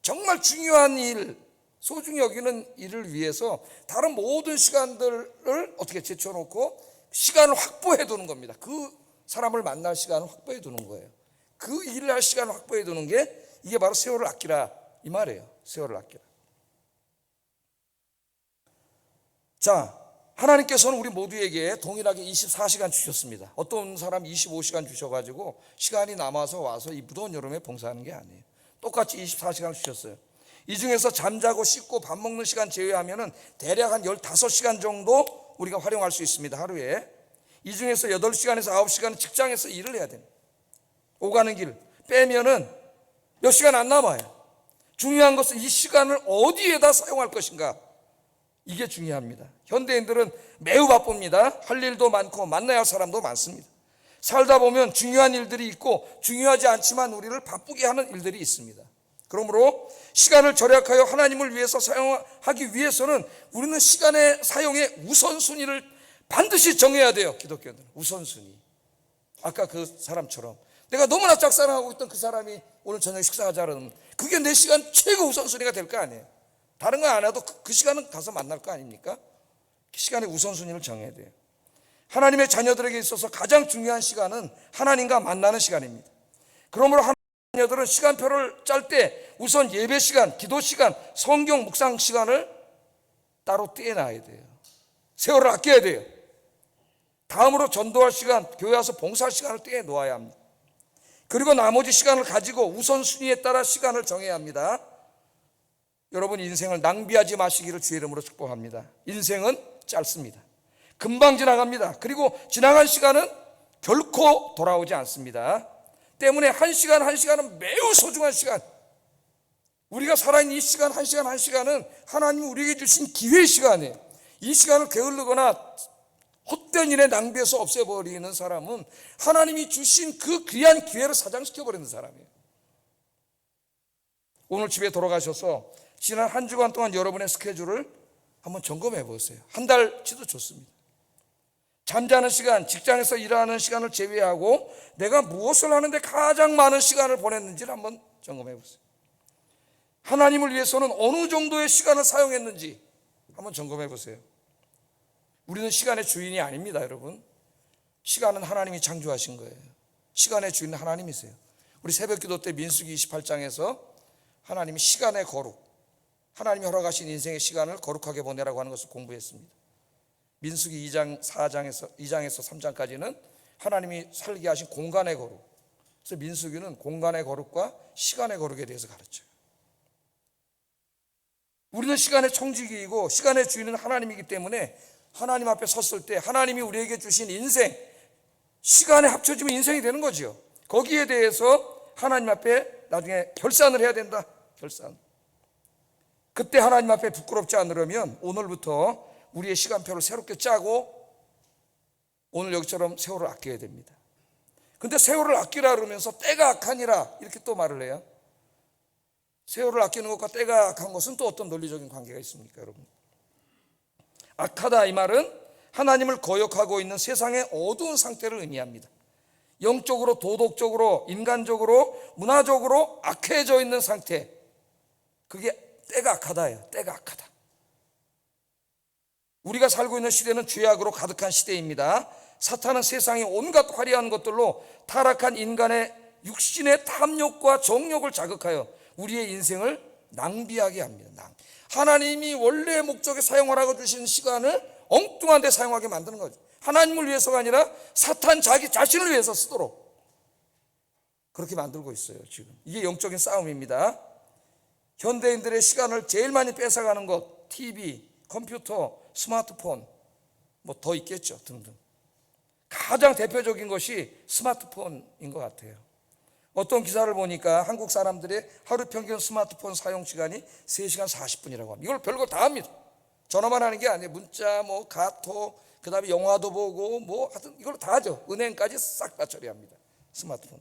정말 중요한 일, 소중히 여기는 일을 위해서 다른 모든 시간들을 어떻게 제쳐놓고 시간을 확보해 두는 겁니다. 그 사람을 만날 시간을 확보해 두는 거예요. 그 일을 할 시간을 확보해 두는 게 이게 바로 세월을 아끼라 이 말이에요. 세월을 아끼라. 자, 하나님께서는 우리 모두에게 동일하게 24시간 주셨습니다. 어떤 사람 25시간 주셔가지고 시간이 남아서 와서 이 무더운 여름에 봉사하는 게 아니에요. 똑같이 24시간 주셨어요. 이 중에서 잠자고 씻고 밥 먹는 시간 제외하면은 대략 한 15시간 정도 우리가 활용할 수 있습니다, 하루에. 이 중에서 8시간에서 9시간은 직장에서 일을 해야 됩니다. 오가는 길 빼면은 몇 시간 안 남아요. 중요한 것은 이 시간을 어디에다 사용할 것인가. 이게 중요합니다. 현대인들은 매우 바쁩니다. 할 일도 많고 만나야 할 사람도 많습니다. 살다 보면 중요한 일들이 있고 중요하지 않지만 우리를 바쁘게 하는 일들이 있습니다. 그러므로 시간을 절약하여 하나님을 위해서 사용하기 위해서는 우리는 시간의 사용의 우선순위를 반드시 정해야 돼요. 기독교는 우선순위. 아까 그 사람처럼 내가 너무나 짝사랑하고 있던 그 사람이 오늘 저녁에 식사하자 그러면 그게 내 시간 최고 우선순위가 될 거 아니에요. 다른 거 안 해도 그 시간은 가서 만날 거 아닙니까? 시간의 우선순위를 정해야 돼요. 하나님의 자녀들에게 있어서 가장 중요한 시간은 하나님과 만나는 시간입니다. 그러므로 하나님의 자녀들은 시간표를 짤 때 우선 예배 시간, 기도 시간, 성경 묵상 시간을 따로 떼놔야 돼요. 세월을 아껴야 돼요. 다음으로 전도할 시간, 교회 와서 봉사할 시간을 떼놓아야 합니다. 그리고 나머지 시간을 가지고 우선순위에 따라 시간을 정해야 합니다. 여러분 인생을 낭비하지 마시기를 주의 이름으로 축복합니다. 인생은 짧습니다. 금방 지나갑니다. 그리고 지나간 시간은 결코 돌아오지 않습니다. 때문에 한 시간 한 시간은 매우 소중한 시간. 우리가 살아있는 이 시간 한 시간 한 시간은 하나님이 우리에게 주신 기회의 시간이에요. 이 시간을 게을르거나 헛된 일에 낭비해서 없애버리는 사람은 하나님이 주신 그 귀한 기회를 사장시켜버리는 사람이에요. 오늘 집에 돌아가셔서 지난 한 주간 동안 여러분의 스케줄을 한번 점검해 보세요. 한 달치도 좋습니다. 잠자는 시간, 직장에서 일하는 시간을 제외하고 내가 무엇을 하는데 가장 많은 시간을 보냈는지를 한번 점검해 보세요. 하나님을 위해서는 어느 정도의 시간을 사용했는지 한번 점검해 보세요. 우리는 시간의 주인이 아닙니다, 여러분. 시간은 하나님이 창조하신 거예요. 시간의 주인은 하나님이세요. 우리 새벽기도 때 민수기 28장에서 하나님이 시간의 거룩, 하나님이 허락하신 인생의 시간을 거룩하게 보내라고 하는 것을 공부했습니다. 민수기 2장에서 3장까지는 하나님이 살게 하신 공간의 거룩. 그래서 민수기는 공간의 거룩과 시간의 거룩에 대해서 가르쳐요. 우리는 시간의 청지기이고 시간의 주인은 하나님이기 때문에 하나님 앞에 섰을 때 하나님이 우리에게 주신 인생, 시간에 합쳐지면 인생이 되는 거죠. 거기에 대해서 하나님 앞에 나중에 결산을 해야 된다. 결산. 그때 하나님 앞에 부끄럽지 않으려면 오늘부터 우리의 시간표를 새롭게 짜고 오늘 여기처럼 세월을 아껴야 됩니다. 근데 세월을 아끼라 그러면서 때가 악하니라 이렇게 또 말을 해요. 세월을 아끼는 것과 때가 악한 것은 또 어떤 논리적인 관계가 있습니까, 여러분? 악하다 이 말은 하나님을 거역하고 있는 세상의 어두운 상태를 의미합니다. 영적으로, 도덕적으로, 인간적으로, 문화적으로 악해져 있는 상태, 그게 때가 악하다예요. 때가 악하다. 우리가 살고 있는 시대는 죄악으로 가득한 시대입니다. 사탄은 세상의 온갖 화려한 것들로 타락한 인간의 육신의 탐욕과 정욕을 자극하여 우리의 인생을 낭비하게 합니다. 하나님이 원래의 목적에 사용하라고 주신 시간을 엉뚱한 데 사용하게 만드는 거죠. 하나님을 위해서가 아니라 사탄 자기 자신을 위해서 쓰도록 그렇게 만들고 있어요. 지금 이게 영적인 싸움입니다. 현대인들의 시간을 제일 많이 뺏어가는 것, TV, 컴퓨터, 스마트폰, 뭐 더 있겠죠, 등등. 가장 대표적인 것이 스마트폰인 것 같아요. 어떤 기사를 보니까 한국 사람들의 하루 평균 스마트폰 사용 시간이 3시간 40분이라고 합니다. 이걸 별거 다 합니다. 전화만 하는 게 아니에요. 문자, 뭐 카톡, 그 다음에 영화도 보고 뭐 하여튼 이걸 다 하죠. 은행까지 싹 다 처리합니다. 스마트폰.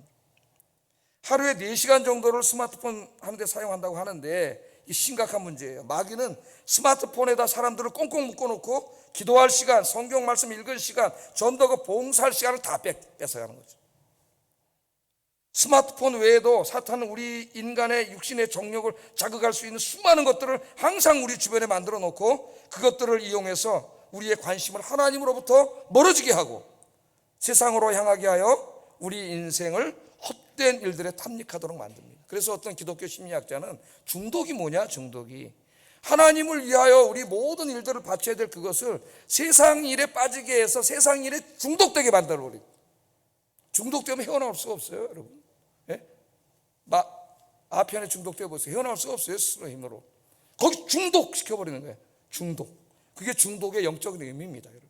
하루에 4시간 정도를 스마트폰 하는데 사용한다고 하는데 이 심각한 문제예요. 마귀는 스마트폰에다 사람들을 꽁꽁 묶어놓고 기도할 시간, 성경 말씀 읽을 시간, 전도가 봉사할 시간을 다 뺏어가는 거죠. 스마트폰 외에도 사탄은 우리 인간의 육신의 정욕을 자극할 수 있는 수많은 것들을 항상 우리 주변에 만들어 놓고 그것들을 이용해서 우리의 관심을 하나님으로부터 멀어지게 하고 세상으로 향하게 하여 우리 인생을 헛된 일들에 탐닉하도록 만듭니다. 그래서 어떤 기독교 심리학자는 중독이 뭐냐? 중독이 하나님을 위하여 우리 모든 일들을 바쳐야 될 그것을 세상 일에 빠지게 해서 세상 일에 중독되게 만들어버립니다. 중독되면 헤어나올 수가 없어요, 여러분. 예? 아편에 중독되어 보세요. 헤어나올 수가 없어요, 스스로 힘으로. 거기 중독시켜버리는 거예요. 중독. 그게 중독의 영적인 의미입니다, 여러분.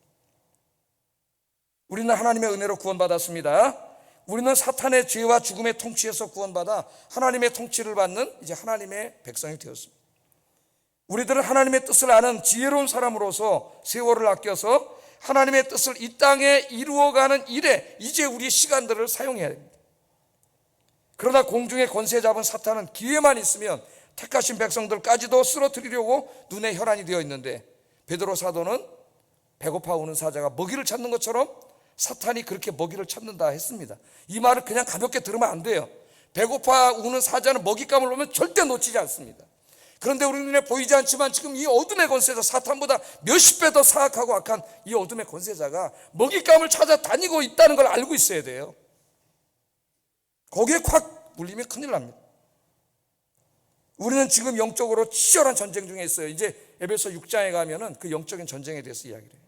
우리는 하나님의 은혜로 구원받았습니다. 우리는 사탄의 죄와 죽음의 통치에서 구원받아 하나님의 통치를 받는 이제 하나님의 백성이 되었습니다. 우리들은 하나님의 뜻을 아는 지혜로운 사람으로서 세월을 아껴서 하나님의 뜻을 이 땅에 이루어가는 일에 이제 우리의 시간들을 사용해야 됩니다. 그러나 공중의 권세 잡은 사탄은 기회만 있으면 택하신 백성들까지도 쓰러뜨리려고 눈에 혈안이 되어 있는데, 베드로 사도는 배고파 우는 사자가 먹이를 찾는 것처럼 사탄이 그렇게 먹이를 찾는다 했습니다. 이 말을 그냥 가볍게 들으면 안 돼요. 배고파 우는 사자는 먹잇감을 놓으면 절대 놓치지 않습니다. 그런데 우리 눈에 보이지 않지만 지금 이 어둠의 권세자, 사탄보다 몇십 배 더 사악하고 악한 이 어둠의 권세자가 먹잇감을 찾아다니고 있다는 걸 알고 있어야 돼요. 거기에 콱 물리면 큰일 납니다. 우리는 지금 영적으로 치열한 전쟁 중에 있어요. 이제 에베소 6장에 가면은 그 영적인 전쟁에 대해서 이야기를 해요.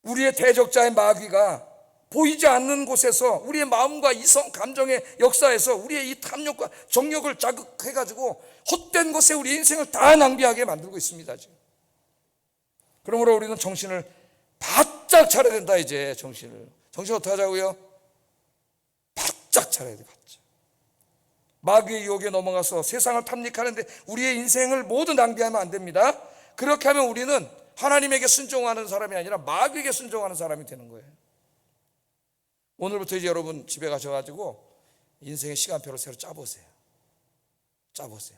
우리의 대적자의 마귀가 보이지 않는 곳에서 우리의 마음과 이성, 감정의 역사에서 우리의 이 탐욕과 정욕을 자극해가지고 헛된 곳에 우리 인생을 다 낭비하게 만들고 있습니다. 지금. 그러므로 우리는 정신을 바짝 차려야 된다. 이제 정신 어떻게 하자고요? 바짝 차려야 돼. 바짝. 마귀의 유혹에 넘어가서 세상을 탐닉하는데 우리의 인생을 모두 낭비하면 안 됩니다. 그렇게 하면 우리는 하나님에게 순종하는 사람이 아니라 마귀에게 순종하는 사람이 되는 거예요. 오늘부터 이제 여러분 집에 가셔가지고 인생의 시간표를 새로 짜보세요.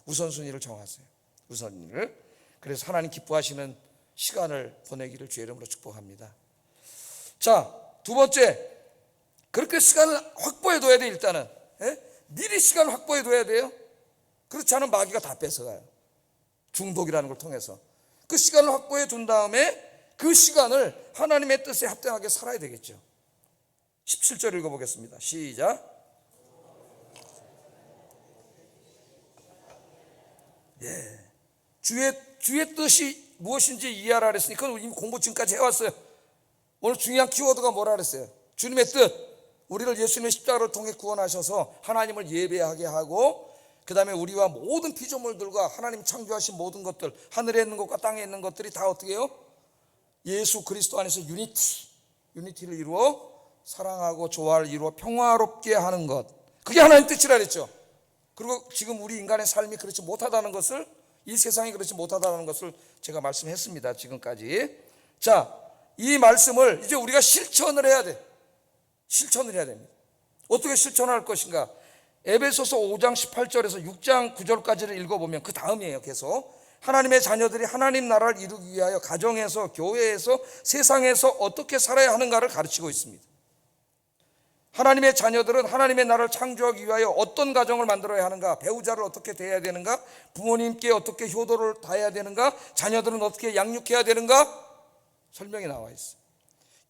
우선순위를 정하세요. 우선순위를. 그래서 하나님 기뻐하시는 시간을 보내기를 주의 이름으로 축복합니다. 자, 두 번째, 그렇게 시간을 확보해둬야 돼. 일단은 미리 시간을 확보해둬야 돼요. 그렇지 않으면 마귀가 다 뺏어가요. 중독이라는 걸 통해서. 그 시간을 확보해 둔 다음에 그 시간을 하나님의 뜻에 합당하게 살아야 되겠죠. 17절 읽어보겠습니다. 시작. 주의 뜻이 무엇인지 이해하라 그랬으니 그건 이미 공부 지금까지 해왔어요. 오늘 중요한 키워드가 뭐라 그랬어요? 주님의 뜻. 우리를 예수님의 십자가를 통해 구원하셔서 하나님을 예배하게 하고, 그 다음에 우리와 모든 피조물들과 하나님 창조하신 모든 것들, 하늘에 있는 것과 땅에 있는 것들이 다 어떻게 해요? 예수 그리스도 안에서 유니티를 이루어 사랑하고 조화를 이루어 평화롭게 하는 것, 그게 하나님 뜻이라 그랬죠. 그리고 지금 우리 인간의 삶이 그렇지 못하다는 것을, 이 세상이 그렇지 못하다는 것을 제가 말씀했습니다. 지금까지. 자, 이 말씀을 이제 우리가 실천을 해야 돼. 실천을 해야 됩니다. 어떻게 실천할 것인가? 에베소서 5장 18절에서 6장 9절까지를 읽어보면 그 다음이에요. 계속 하나님의 자녀들이 하나님 나라를 이루기 위하여 가정에서, 교회에서, 세상에서 어떻게 살아야 하는가를 가르치고 있습니다. 하나님의 자녀들은 하나님의 나라를 창조하기 위하여 어떤 가정을 만들어야 하는가, 배우자를 어떻게 대해야 되는가, 부모님께 어떻게 효도를 다해야 되는가, 자녀들은 어떻게 양육해야 되는가 설명이 나와 있어요.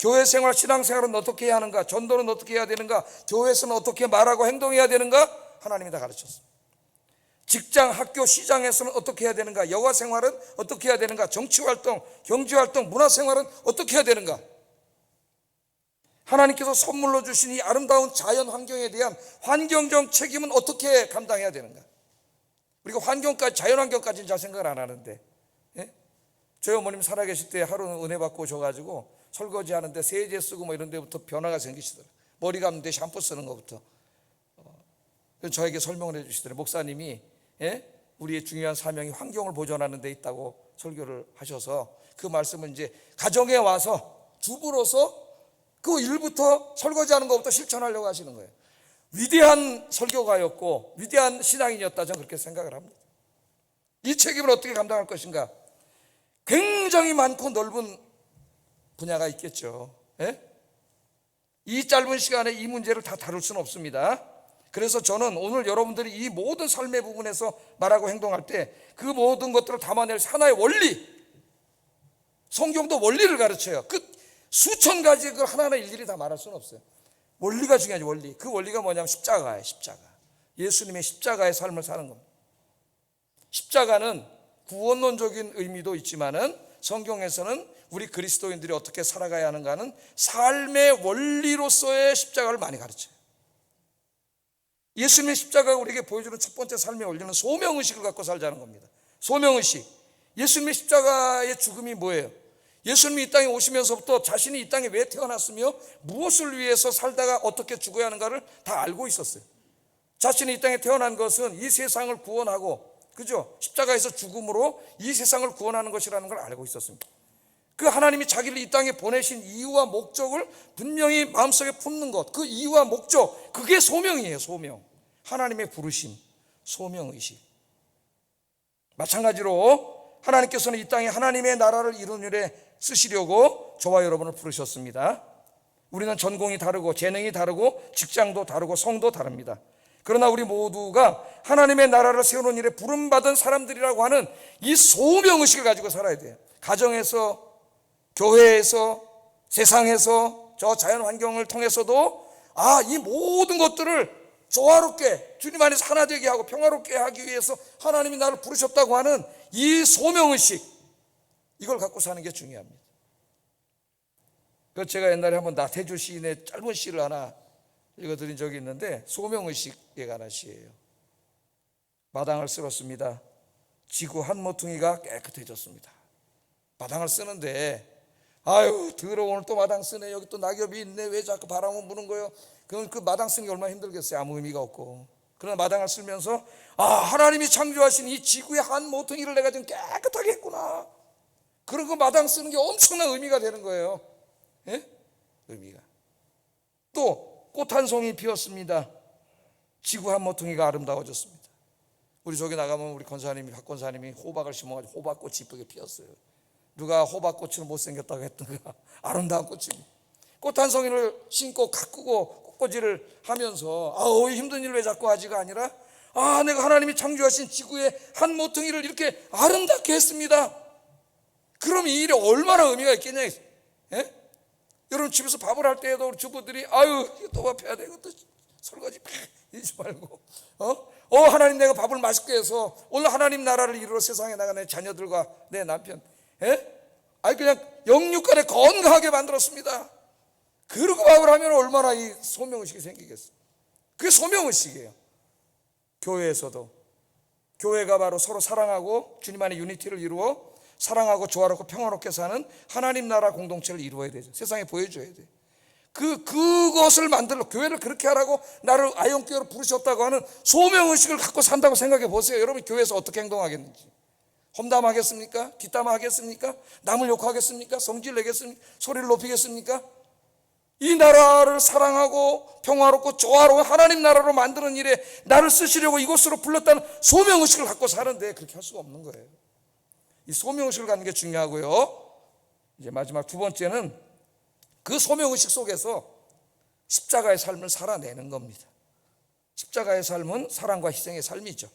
교회 생활, 신앙생활은 어떻게 해야 하는가, 전도는 어떻게 해야 되는가, 교회에서는 어떻게 말하고 행동해야 되는가, 하나님이 다 가르쳤습니다. 직장, 학교, 시장에서는 어떻게 해야 되는가, 여가 생활은 어떻게 해야 되는가, 정치활동, 경제활동, 문화생활은 어떻게 해야 되는가, 하나님께서 선물로 주신 이 아름다운 자연 환경에 대한 환경적 책임은 어떻게 감당해야 되는가. 우리가 환경까지, 자연 환경까지는 잘 생각을 안 하는데, 저희 어머님 살아계실 때 하루는 은혜 받고 오셔가지고 설거지 하는데 세제 쓰고 뭐 이런 데부터 변화가 생기시더라고요. 머리 감는데 샴푸 쓰는 것부터. 저에게 설명을 해주시더라고요. 목사님이 우리의 중요한 사명이 환경을 보존하는 데 있다고 설교를 하셔서 그 말씀을 이제 가정에 와서 주부로서 그 일부터 설거지하는 것부터 실천하려고 하시는 거예요. 위대한 설교가였고 위대한 신앙인이었다, 저는 그렇게 생각을 합니다. 이 책임을 어떻게 감당할 것인가? 굉장히 많고 넓은 분야가 있겠죠. 이 짧은 시간에 이 문제를 다 다룰 수는 없습니다. 그래서 저는 오늘 여러분들이 이 모든 삶의 부분에서 말하고 행동할 때 그 모든 것들을 담아낼 하나의 원리, 성경도 원리를 가르쳐요. 그 수천 가지 그 하나하나 일일이 다 말할 수는 없어요. 원리가 중요하지. 원리. 그 원리가 뭐냐면 십자가예요. 십자가. 예수님의 십자가의 삶을 사는 겁니다. 십자가는 구원론적인 의미도 있지만은 성경에서는 우리 그리스도인들이 어떻게 살아가야 하는가는 삶의 원리로서의 십자가를 많이 가르쳐요. 예수님의 십자가가 우리에게 보여주는 첫 번째 삶의 원리는 소명의식을 갖고 살자는 겁니다. 소명의식. 예수님의 십자가의 죽음이 뭐예요? 예수님이 이 땅에 오시면서부터 자신이 이 땅에 왜 태어났으며 무엇을 위해서 살다가 어떻게 죽어야 하는가를 다 알고 있었어요. 자신이 이 땅에 태어난 것은 이 세상을 구원하고 그죠? 십자가에서 죽음으로 이 세상을 구원하는 것이라는 걸 알고 있었습니다. 그 하나님이 자기를 이 땅에 보내신 이유와 목적을 분명히 마음속에 품는 것, 그 이유와 목적, 그게 소명이에요. 소명. 하나님의 부르심, 소명의식. 마찬가지로 하나님께서는 이 땅에 하나님의 나라를 이루는 일에 쓰시려고 저와 여러분을 부르셨습니다. 우리는 전공이 다르고 재능이 다르고 직장도 다르고 성도 다릅니다. 그러나 우리 모두가 하나님의 나라를 세우는 일에 부름받은 사람들이라고 하는 이 소명의식을 가지고 살아야 돼요. 가정에서, 교회에서, 세상에서, 저 자연 환경을 통해서도 이 모든 것들을 조화롭게 주님 안에서 하나 되게 하고 평화롭게 하기 위해서 하나님이 나를 부르셨다고 하는 이 소명의식, 이걸 갖고 사는 게 중요합니다. 그래서 제가 옛날에 한번 나태주 시인의 짧은 시를 하나 읽어드린 적이 있는데, 소명의식에 관한 시예요. 마당을 쓸었습니다. 지구 한 모퉁이가 깨끗해졌습니다. 마당을 쓰는데 아유 더러워, 오늘 또 마당 쓰네, 여기 또 낙엽이 있네, 왜 자꾸 바람은 부는 거예요. 그럼 그 마당 쓰는 게 얼마나 힘들겠어요. 아무 의미가 없고. 그러나 마당을 쓸면서 하나님이 창조하신 이 지구의 한 모퉁이를 내가 지금 깨끗하게 했구나, 그런 그 마당 쓰는 게 엄청난 의미가 되는 거예요. 예? 의미가. 또 꽃 한 송이 피었습니다. 지구 한 모퉁이가 아름다워졌습니다. 우리 저기 나가면 우리 권사님이, 박 권사님이 호박을 심어가지고 호박꽃이 이쁘게 피었어요. 누가 호박꽃으로 못생겼다고 했던가, 아름다운 꽃이. 꽃 한 송이를 심고 가꾸고 꽃꽂이를 하면서 힘든 일을 왜 자꾸 하지가 아니라 내가 하나님이 창조하신 지구의 한 모퉁이를 이렇게 아름답게 했습니다. 그럼 이 일에 얼마나 의미가 있겠냐. 예? 여러분 집에서 밥을 할 때에도 우리 주부들이 또 밥 해야 돼, 이것도 설거지 이러지 말고 하나님, 내가 밥을 맛있게 해서 오늘 하나님 나라를 이루러 세상에 나가 내 자녀들과 내 남편 그냥 영육간에 건강하게 만들었습니다. 그러고 밥을 하면 얼마나 이 소명의식이 생기겠어요. 그게 소명의식이에요. 교회에서도 교회가 바로 서로 사랑하고 주님 안에 유니티를 이루어 사랑하고 조화롭고 평화롭게 사는 하나님 나라 공동체를 이루어야 되죠. 세상에 보여줘야 돼요. 그것을 만들러 교회를 그렇게 하라고 나를 아이언교회로 부르셨다고 하는 소명의식을 갖고 산다고 생각해 보세요. 여러분 교회에서 어떻게 행동하겠는지. 험담하겠습니까? 뒷담화하겠습니까? 남을 욕하겠습니까? 성질 내겠습니까? 소리를 높이겠습니까? 이 나라를 사랑하고 평화롭고 조화로운 하나님 나라로 만드는 일에 나를 쓰시려고 이곳으로 불렀다는 소명의식을 갖고 사는데 그렇게 할 수가 없는 거예요. 이 소명의식을 갖는 게 중요하고요. 이제 마지막 두 번째는 그 소명의식 속에서 십자가의 삶을 살아내는 겁니다. 십자가의 삶은 사랑과 희생의 삶이죠.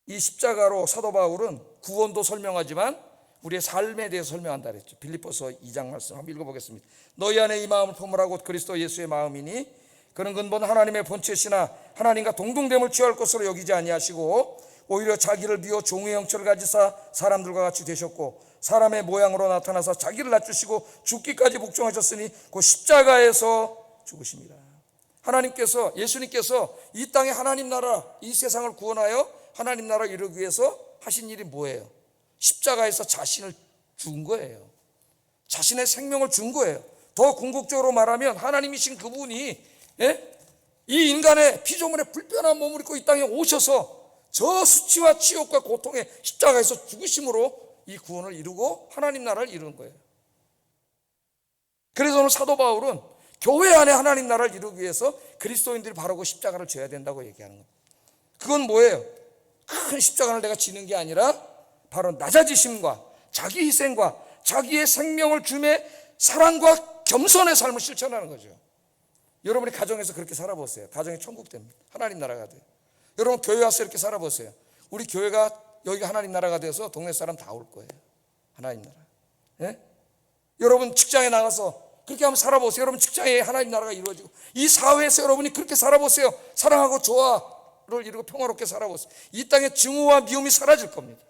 이 십자가로 사도 바울은 구원도 설명하지만 우리의 삶에 대해서 설명한다 그랬죠. 빌립보서 2장 말씀 한번 읽어보겠습니다. 너희 안에 이 마음을 품으라고 그리스도 예수의 마음이니 그는 근본 하나님의 본체시나 하나님과 동등됨을 취할 것으로 여기지 아니하시고 오히려 자기를 비워 종의 형체를 가지사 사람들과 같이 되셨고 사람의 모양으로 나타나서 자기를 낮추시고 죽기까지 복종하셨으니 그 십자가에서 죽으십니다. 하나님께서, 예수님께서 이 땅에 하나님 나라, 이 세상을 구원하여 하나님 나라 이루기 위해서 하신 일이 뭐예요? 십자가에서 자신을 준 거예요. 자신의 생명을 준 거예요. 더 궁극적으로 말하면 하나님이신 그분이 이 인간의 피조물의 불편한 몸을 입고 이 땅에 오셔서 저 수치와 치욕과 고통의 십자가에서 죽으심으로 이 구원을 이루고 하나님 나라를 이루는 거예요. 그래서 오늘 사도 바울은 교회 안에 하나님 나라를 이루기 위해서 그리스도인들이 바르고 십자가를 져야 된다고 얘기하는 거예요. 그건 뭐예요? 큰 십자가를 내가 지는 게 아니라 바로 낮아지심과 자기 희생과 자기의 생명을 줌의 사랑과 겸손의 삶을 실천하는 거죠. 여러분이 가정에서 그렇게 살아보세요. 가정이 천국 됩니다. 하나님 나라가 돼요. 여러분 교회 와서 이렇게 살아보세요. 우리 교회가 여기가 하나님 나라가 돼서 동네 사람 다 올 거예요. 하나님 나라. 여러분 직장에 나가서 그렇게 한번 살아보세요. 여러분 직장에 하나님 나라가 이루어지고 이 사회에서 여러분이 그렇게 살아보세요. 사랑하고 조화를 이루고 평화롭게 살아보세요. 이 땅에 증오와 미움이 사라질 겁니다.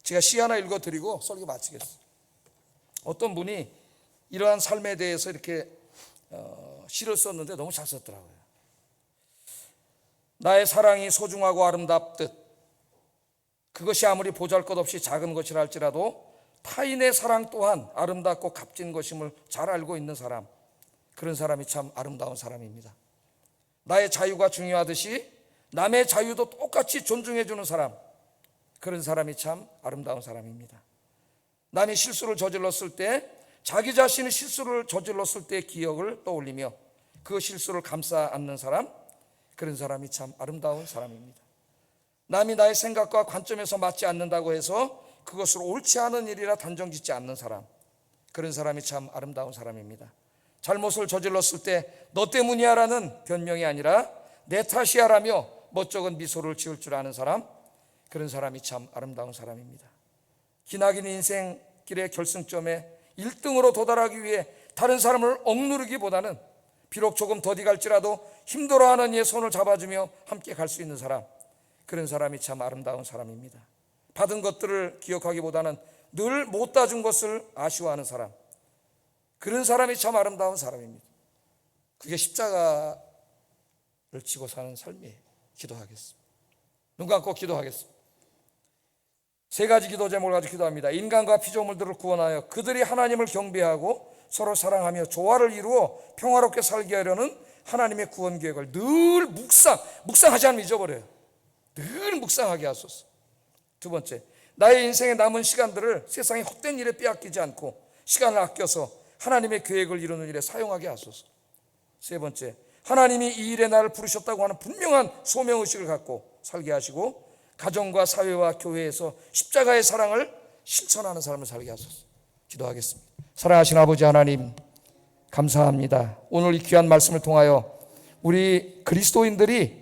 제가 시 하나 읽어드리고 설교 마치겠습니다. 어떤 분이 이러한 삶에 대해서 이렇게 시를 썼는데 너무 잘 썼더라고요. 나의 사랑이 소중하고 아름답듯 그것이 아무리 보잘것없이 작은 것이라 할지라도 타인의 사랑 또한 아름답고 값진 것임을 잘 알고 있는 사람, 그런 사람이 참 아름다운 사람입니다. 나의 자유가 중요하듯이 남의 자유도 똑같이 존중해 주는 사람, 그런 사람이 참 아름다운 사람입니다. 남이 실수를 저질렀을 때 자기 자신이 실수를 저질렀을 때의 기억을 떠올리며 그 실수를 감싸 안는 사람, 그런 사람이 참 아름다운 사람입니다. 남이 나의 생각과 관점에서 맞지 않는다고 해서 그것을 옳지 않은 일이라 단정짓지 않는 사람, 그런 사람이 참 아름다운 사람입니다. 잘못을 저질렀을 때 너 때문이야 라는 변명이 아니라 내 탓이야 라며 멋쩍은 미소를 지을 줄 아는 사람, 그런 사람이 참 아름다운 사람입니다. 기나긴 인생길의 결승점에 1등으로 도달하기 위해 다른 사람을 억누르기보다는 비록 조금 더디 갈지라도 힘들어하는 이의 손을 잡아주며 함께 갈 수 있는 사람, 그런 사람이 참 아름다운 사람입니다. 받은 것들을 기억하기보다는 늘 못 따준 것을 아쉬워하는 사람, 그런 사람이 참 아름다운 사람입니다. 그게 십자가를 지고 사는 삶이에요. 기도하겠습니다. 눈 감고 기도하겠습니다. 세 가지 기도 제목을 가지고 기도합니다. 인간과 피조물들을 구원하여 그들이 하나님을 경배하고 서로 사랑하며 조화를 이루어 평화롭게 살게 하려는 하나님의 구원 계획을 늘 묵상하지 않으면 잊어버려요. 늘 묵상하게 하소서. 두 번째, 나의 인생의 남은 시간들을 세상의 헛된 일에 빼앗기지 않고 시간을 아껴서 하나님의 계획을 이루는 일에 사용하게 하소서. 세 번째, 하나님이 이 일에 나를 부르셨다고 하는 분명한 소명의식을 갖고 살게 하시고 가정과 사회와 교회에서 십자가의 사랑을 실천하는 삶을 살게 하소서. 기도하겠습니다. 사랑하신 아버지 하나님, 감사합니다. 오늘 이 귀한 말씀을 통하여 우리 그리스도인들이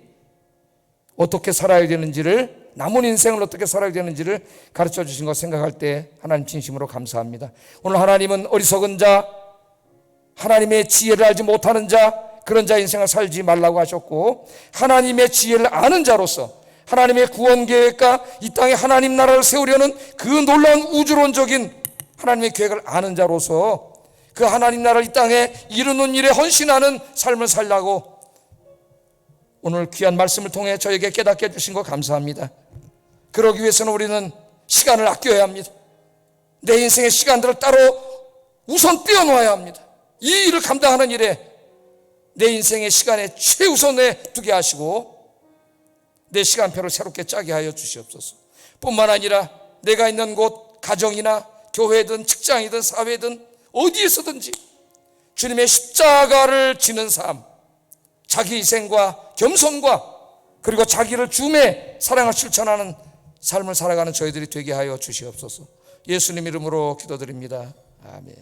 어떻게 살아야 되는지를, 남은 인생을 어떻게 살아야 되는지를 가르쳐 주신 것 생각할 때 하나님 진심으로 감사합니다. 오늘 하나님은 어리석은 자, 하나님의 지혜를 알지 못하는 자, 그런 자 인생을 살지 말라고 하셨고, 하나님의 지혜를 아는 자로서 하나님의 구원 계획과 이 땅에 하나님 나라를 세우려는 그 놀라운 우주론적인 하나님의 계획을 아는 자로서 그 하나님 나라를 이 땅에 이루는 일에 헌신하는 삶을 살라고 오늘 귀한 말씀을 통해 저에게 깨닫게 해주신 것 감사합니다. 그러기 위해서는 우리는 시간을 아껴야 합니다. 내 인생의 시간들을 따로 우선 떼어놓아야 합니다. 이 일을 감당하는 일에 내 인생의 시간에 최우선에 두게 하시고 내 시간표를 새롭게 짜게 하여 주시옵소서. 뿐만 아니라 내가 있는 곳, 가정이나 교회든 직장이든 사회든 어디에서든지 주님의 십자가를 지는 삶, 자기 희생과 겸손과 그리고 자기를 주님의 사랑을 실천하는 삶을 살아가는 저희들이 되게 하여 주시옵소서. 예수님 이름으로 기도드립니다. 아멘.